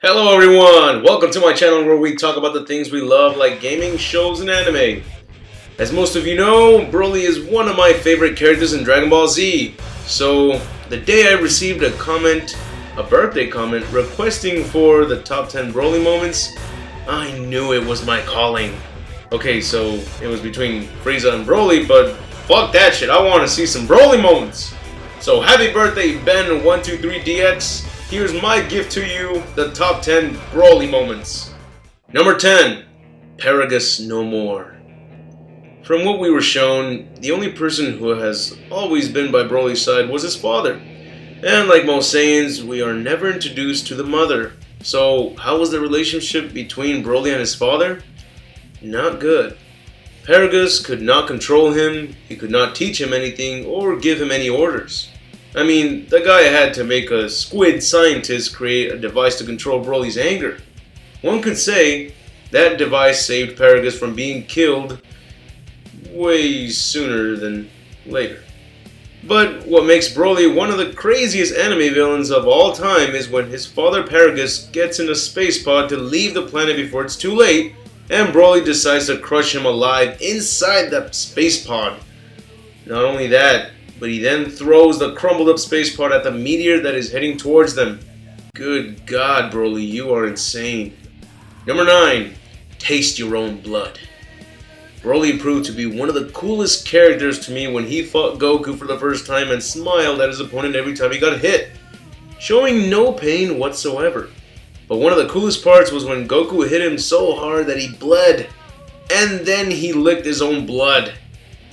Hello everyone! Welcome to my channel where we talk about the things we love like gaming, shows, and anime. As most of you know, Broly is one of my favorite characters in Dragon Ball Z. So, the day I received a birthday comment, requesting for the top 10 Broly moments, I knew it was my calling. Okay, so it was between Frieza and Broly, but fuck that shit, I want to see some Broly moments! So happy birthday Ben123DX! Here's my gift to you, the top 10 Broly moments. Number 10, Paragus no more. From what we were shown, the only person who has always been by Broly's side was his father. And like most Saiyans, we are never introduced to the mother. So how was the relationship between Broly and his father? Not good. Paragus could not control him, he could not teach him anything or give him any orders. I mean, the guy had to make a squid scientist create a device to control Broly's anger. One could say that device saved Paragus from being killed way sooner than later. But what makes Broly one of the craziest anime villains of all time is when his father Paragus gets in a space pod to leave the planet before it's too late, and Broly decides to crush him alive inside the space pod. Not only that, but he then throws the crumbled up space pod at the meteor that is heading towards them. Good God, Broly, you are insane. Number 9, taste your own blood. Broly proved to be one of the coolest characters to me when he fought Goku for the first time and smiled at his opponent every time he got hit, showing no pain whatsoever. But one of the coolest parts was when Goku hit him so hard that he bled, and then he licked his own blood.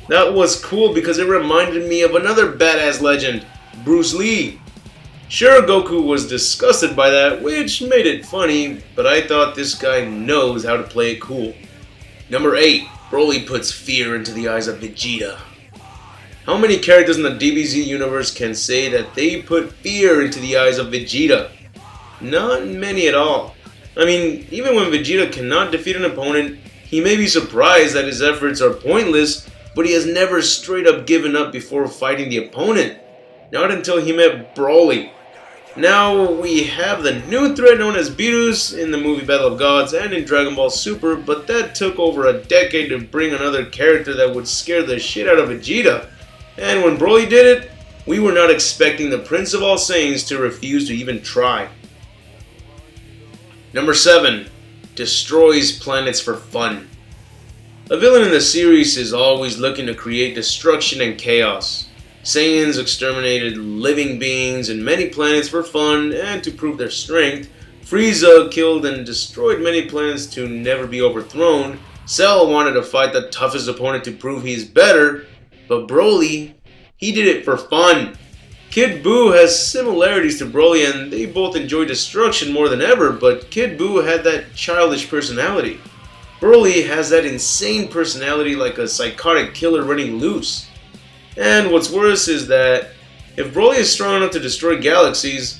That was cool because it reminded me of another badass legend, Bruce Lee. Sure, Goku was disgusted by that, which made it funny, but I thought this guy knows how to play it cool. Number 8, Broly puts fear into the eyes of Vegeta. How many characters in the DBZ universe can say that they put fear into the eyes of Vegeta? Not many at all. I mean, even when Vegeta cannot defeat an opponent, he may be surprised that his efforts are pointless, but he has never straight up given up before fighting the opponent. Not until he met Broly. Now we have the new threat known as Beerus in the movie Battle of Gods and in Dragon Ball Super, but that took over a decade to bring another character that would scare the shit out of Vegeta. And when Broly did it, we were not expecting the Prince of All Saiyans to refuse to even try. Number 7, destroys planets for fun. A villain in the series is always looking to create destruction and chaos. Saiyans exterminated living beings in many planets for fun and to prove their strength. Frieza killed and destroyed many planets to never be overthrown. Cell wanted to fight the toughest opponent to prove he's better. But Broly, he did it for fun. Kid Buu has similarities to Broly and they both enjoy destruction more than ever, but Kid Buu had that childish personality. Broly has that insane personality like a psychotic killer running loose. And what's worse is that if Broly is strong enough to destroy galaxies,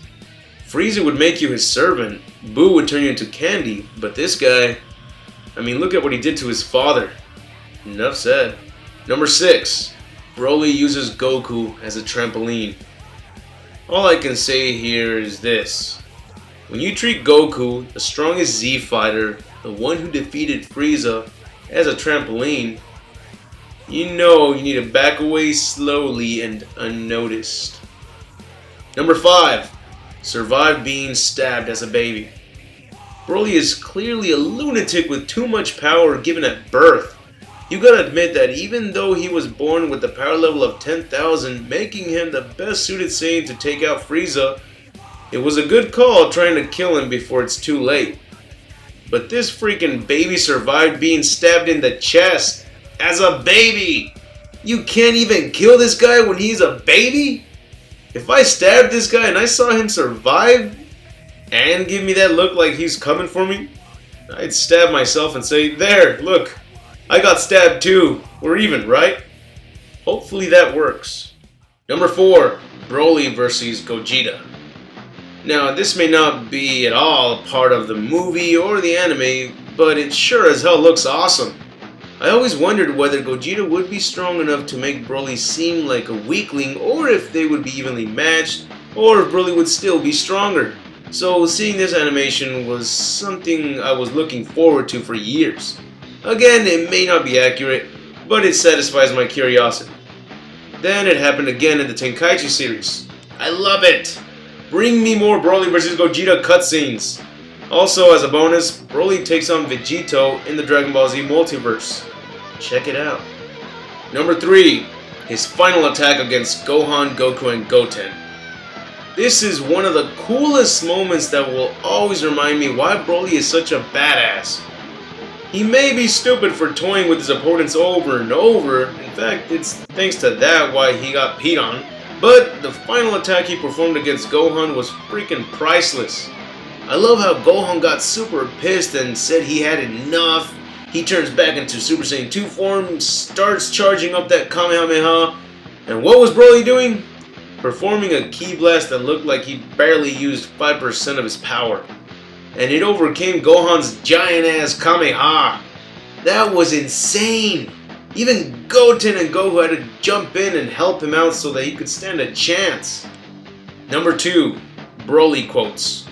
Frieza would make you his servant, Buu would turn you into candy, but this guy, I mean, look at what he did to his father. Enough said. Number 6, Broly uses Goku as a trampoline. All I can say here is this. When you treat Goku, the strongest Z fighter, the one who defeated Frieza, as a trampoline, you know you need to back away slowly and unnoticed. Number 5, survived being stabbed as a baby. Broly is clearly a lunatic with too much power given at birth. You gotta admit that even though he was born with the power level of 10,000, making him the best suited Saiyan to take out Frieza, it was a good call trying to kill him before it's too late. But this freaking baby survived being stabbed in the chest as a baby. You can't even kill this guy when he's a baby? If I stabbed this guy and I saw him survive and give me that look like he's coming for me, I'd stab myself and say, there, look, I got stabbed too. We're even, right? Hopefully that works. Number 4, Broly versus Gogeta. Now, this may not be at all a part of the movie or the anime, but it sure as hell looks awesome. I always wondered whether Gogeta would be strong enough to make Broly seem like a weakling, or if they would be evenly matched, or if Broly would still be stronger. So seeing this animation was something I was looking forward to for years. Again, it may not be accurate, but it satisfies my curiosity. Then it happened again in the Tenkaichi series. I love it! Bring me more Broly vs. Gogeta cutscenes! Also, as a bonus, Broly takes on Vegeta in the Dragon Ball Z multiverse. Check it out. Number 3. His final attack against Gohan, Goku, and Goten. This is one of the coolest moments that will always remind me why Broly is such a badass. He may be stupid for toying with his opponents over and over, in fact it's thanks to that why he got peed on, but the final attack he performed against Gohan was freaking priceless. I love how Gohan got super pissed and said he had enough. He turns back into Super Saiyan 2 form, starts charging up that Kamehameha, and what was Broly doing? Performing a ki blast that looked like he barely used 5% of his power. And it overcame Gohan's giant ass Kamehameha. That was insane! Even Goten and Goku had to jump in and help him out so that he could stand a chance. Number 2. Broly quotes.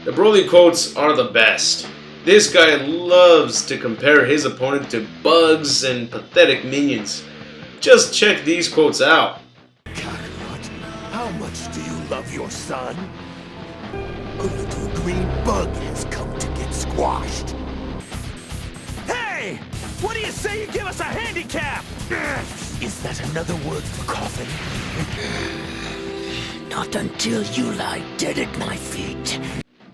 The Broly quotes are the best. This guy loves to compare his opponent to bugs and pathetic minions. Just check these quotes out. How much do you love your son? A little green bug has come to get squashed. Hey! What do you say you give us a handicap? Is that another word for coffin? Not until you lie dead at my feet.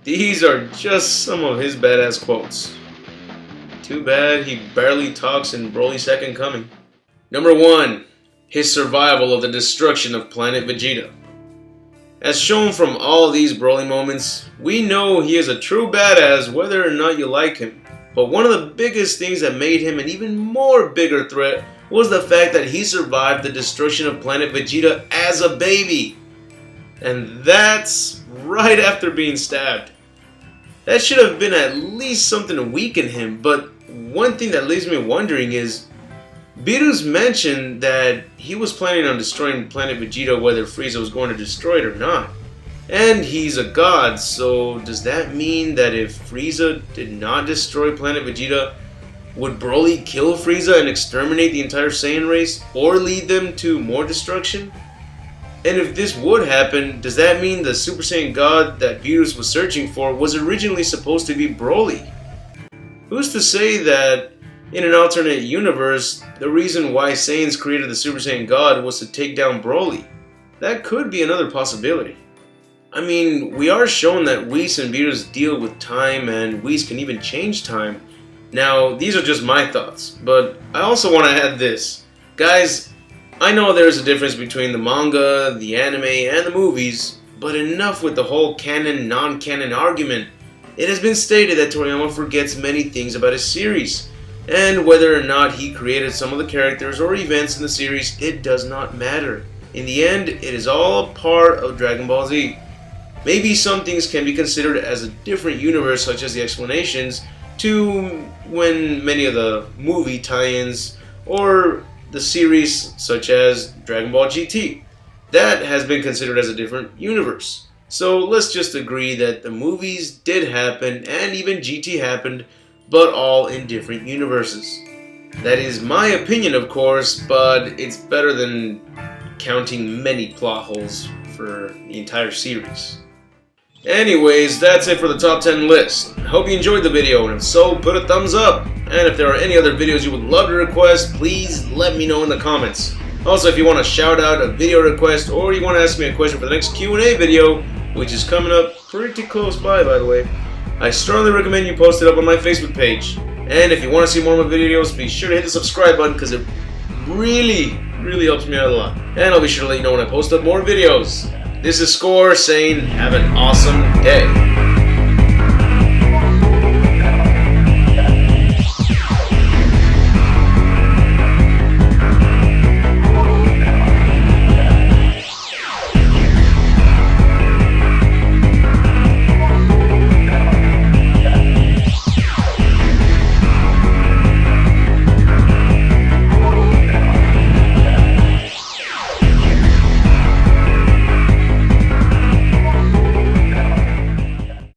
These are just some of his badass quotes. Too bad he barely talks in Broly's Second Coming. Number 1. His survival of the destruction of planet Vegeta. As shown from all these Broly moments, we know he is a true badass whether or not you like him. But one of the biggest things that made him an even more bigger threat was the fact that he survived the destruction of planet Vegeta as a baby. And that's right after being stabbed. That should have been at least something to weaken him, but one thing that leaves me wondering is Beerus mentioned that he was planning on destroying planet Vegeta whether Frieza was going to destroy it or not. And he's a god, so does that mean that if Frieza did not destroy planet Vegeta, would Broly kill Frieza and exterminate the entire Saiyan race, or lead them to more destruction? And if this would happen, does that mean the Super Saiyan God that Beerus was searching for was originally supposed to be Broly? Who's to say that in an alternate universe, the reason why Saiyans created the Super Saiyan God was to take down Broly? That could be another possibility. I mean, we are shown that Whis and Beerus deal with time, and Whis can even change time. Now, these are just my thoughts, but I also want to add this. Guys, I know there's a difference between the manga, the anime, and the movies, but enough with the whole canon, non-canon argument. It has been stated that Toriyama forgets many things about his series, and whether or not he created some of the characters or events in the series, it does not matter. In the end, it is all a part of Dragon Ball Z. Maybe some things can be considered as a different universe, such as the explanations to when many of the movie tie-ins or the series such as Dragon Ball GT. That has been considered as a different universe. So let's just agree that the movies did happen and even GT happened, but all in different universes. That is my opinion, of course, but it's better than counting many plot holes for the entire series. Anyways, that's it for the top 10 list. Hope you enjoyed the video, and if so, put a thumbs up. And if there are any other videos you would love to request, please let me know in the comments. Also, if you want to shout out a video request, or you want to ask me a question for the next Q&A video, which is coming up pretty close by the way, I strongly recommend you post it up on my Facebook page. And if you want to see more of my videos, be sure to hit the subscribe button, because it really helps me out a lot. And I'll be sure to let you know when I post up more videos. This is Score saying have an awesome day.